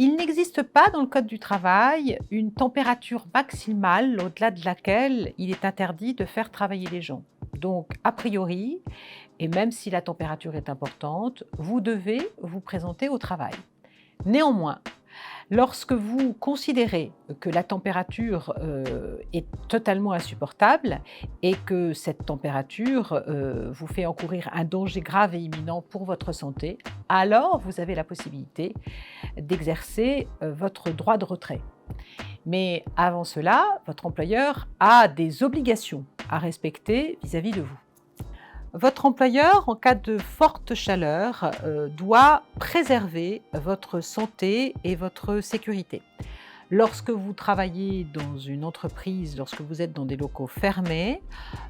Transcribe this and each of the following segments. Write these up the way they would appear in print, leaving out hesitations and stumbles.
Il n'existe pas dans le Code du travail une température maximale au-delà de laquelle il est interdit de faire travailler les gens. Donc, a priori, et même si la température est importante, vous devez vous présenter au travail. Néanmoins, lorsque vous considérez que la température est totalement insupportable et que cette température vous fait encourir un danger grave et imminent pour votre santé, alors vous avez la possibilité d'exercer votre droit de retrait. Mais avant cela, votre employeur a des obligations à respecter vis-à-vis de vous. Votre employeur, en cas de forte chaleur, doit préserver votre santé et votre sécurité. Lorsque vous travaillez dans une entreprise, lorsque vous êtes dans des locaux fermés,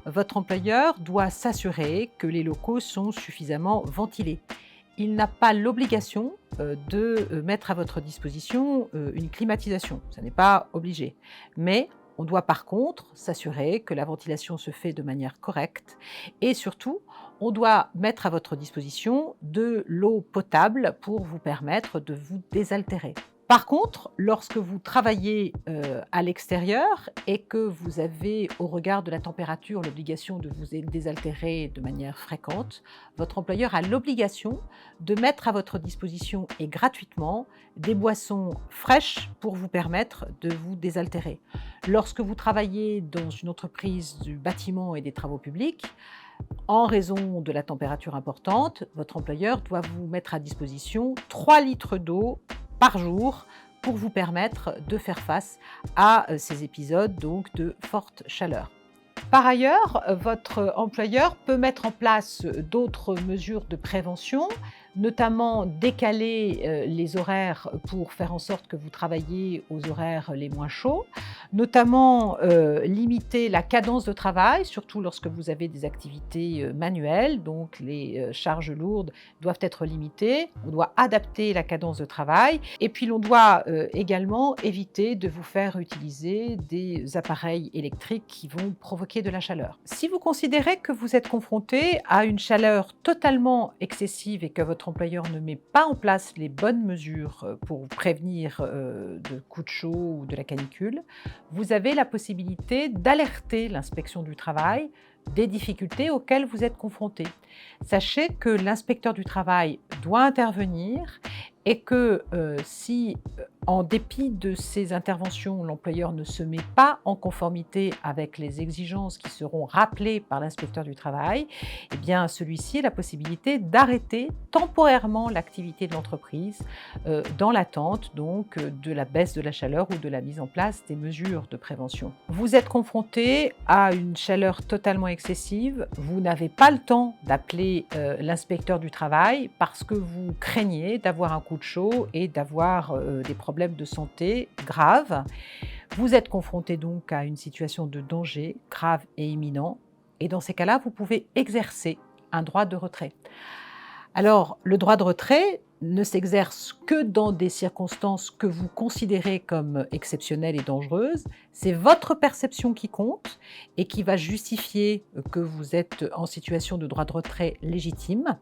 votre employeur doit s'assurer que les locaux sont suffisamment ventilés. Il n'a pas l'obligation de mettre à votre disposition une climatisation. Ça n'est pas obligé. Mais on doit par contre s'assurer que la ventilation se fait de manière correcte et surtout, on doit mettre à votre disposition de l'eau potable pour vous permettre de vous désaltérer. Par contre, lorsque vous travaillez à l'extérieur et que vous avez, au regard de la température, l'obligation de vous désaltérer de manière fréquente, votre employeur a l'obligation de mettre à votre disposition et gratuitement des boissons fraîches pour vous permettre de vous désaltérer. Lorsque vous travaillez dans une entreprise du bâtiment et des travaux publics, en raison de la température importante, votre employeur doit vous mettre à disposition 3 litres d'eau par jour pour vous permettre de faire face à ces épisodes donc de forte chaleur. Par ailleurs, votre employeur peut mettre en place d'autres mesures de prévention, notamment décaler les horaires pour faire en sorte que vous travaillez aux horaires les moins chauds, notamment limiter la cadence de travail, surtout lorsque vous avez des activités manuelles, donc les charges lourdes doivent être limitées, on doit adapter la cadence de travail et puis l'on doit également éviter de vous faire utiliser des appareils électriques qui vont provoquer de la chaleur. Si vous considérez que vous êtes confronté à une chaleur totalement excessive et que votre employeur ne met pas en place les bonnes mesures pour vous prévenir de coups de chaud ou de la canicule, vous avez la possibilité d'alerter l'inspection du travail des difficultés auxquelles vous êtes confronté. Sachez que l'inspecteur du travail doit intervenir et que si, en dépit de ces interventions, l'employeur ne se met pas en conformité avec les exigences qui seront rappelées par l'inspecteur du travail, eh bien celui-ci a la possibilité d'arrêter temporairement l'activité de l'entreprise dans l'attente donc de la baisse de la chaleur ou de la mise en place des mesures de prévention. Vous êtes confronté à une chaleur totalement excessive, vous n'avez pas le temps d'appeler l'inspecteur du travail parce que vous craignez d'avoir un coup de chaud et d'avoir des problèmes de santé graves. Vous êtes confronté donc à une situation de danger grave et imminent et dans ces cas-là, vous pouvez exercer un droit de retrait. Alors, le droit de retrait ne s'exerce que dans des circonstances que vous considérez comme exceptionnelles et dangereuses. C'est votre perception qui compte et qui va justifier que vous êtes en situation de droit de retrait légitime.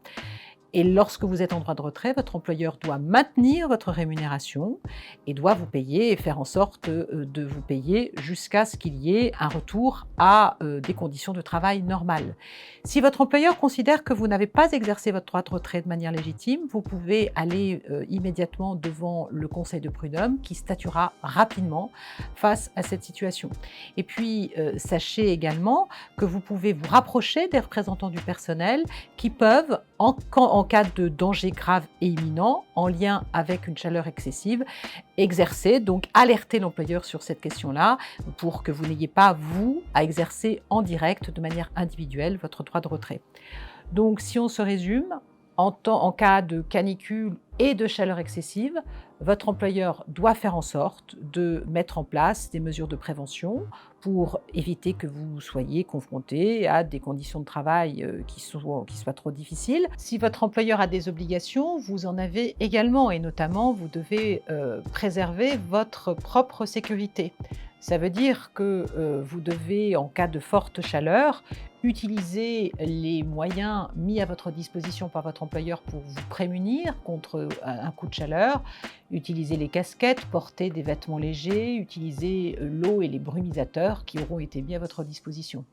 Et lorsque vous êtes en droit de retrait, votre employeur doit maintenir votre rémunération et doit vous payer et faire en sorte de vous payer jusqu'à ce qu'il y ait un retour à des conditions de travail normales. Si votre employeur considère que vous n'avez pas exercé votre droit de retrait de manière légitime, vous pouvez aller immédiatement devant le conseil de prud'homme qui statuera rapidement face à cette situation. Et puis, sachez également que vous pouvez vous rapprocher des représentants du personnel qui peuvent, en cas de danger grave et imminent, en lien avec une chaleur excessive, exercer, donc alerter l'employeur sur cette question-là pour que vous n'ayez pas, vous, à exercer en direct, de manière individuelle, votre droit de retrait. Donc, si on se résume, en cas de canicule et de chaleur excessive, votre employeur doit faire en sorte de mettre en place des mesures de prévention pour éviter que vous soyez confronté à des conditions de travail qui soient trop difficiles. Si votre employeur a des obligations, vous en avez également et notamment vous devez préserver votre propre sécurité. Ça veut dire que, vous devez, en cas de forte chaleur, utiliser les moyens mis à votre disposition par votre employeur pour vous prémunir contre, un coup de chaleur. Utiliser les casquettes, porter des vêtements légers, utiliser, l'eau et les brumisateurs qui auront été mis à votre disposition.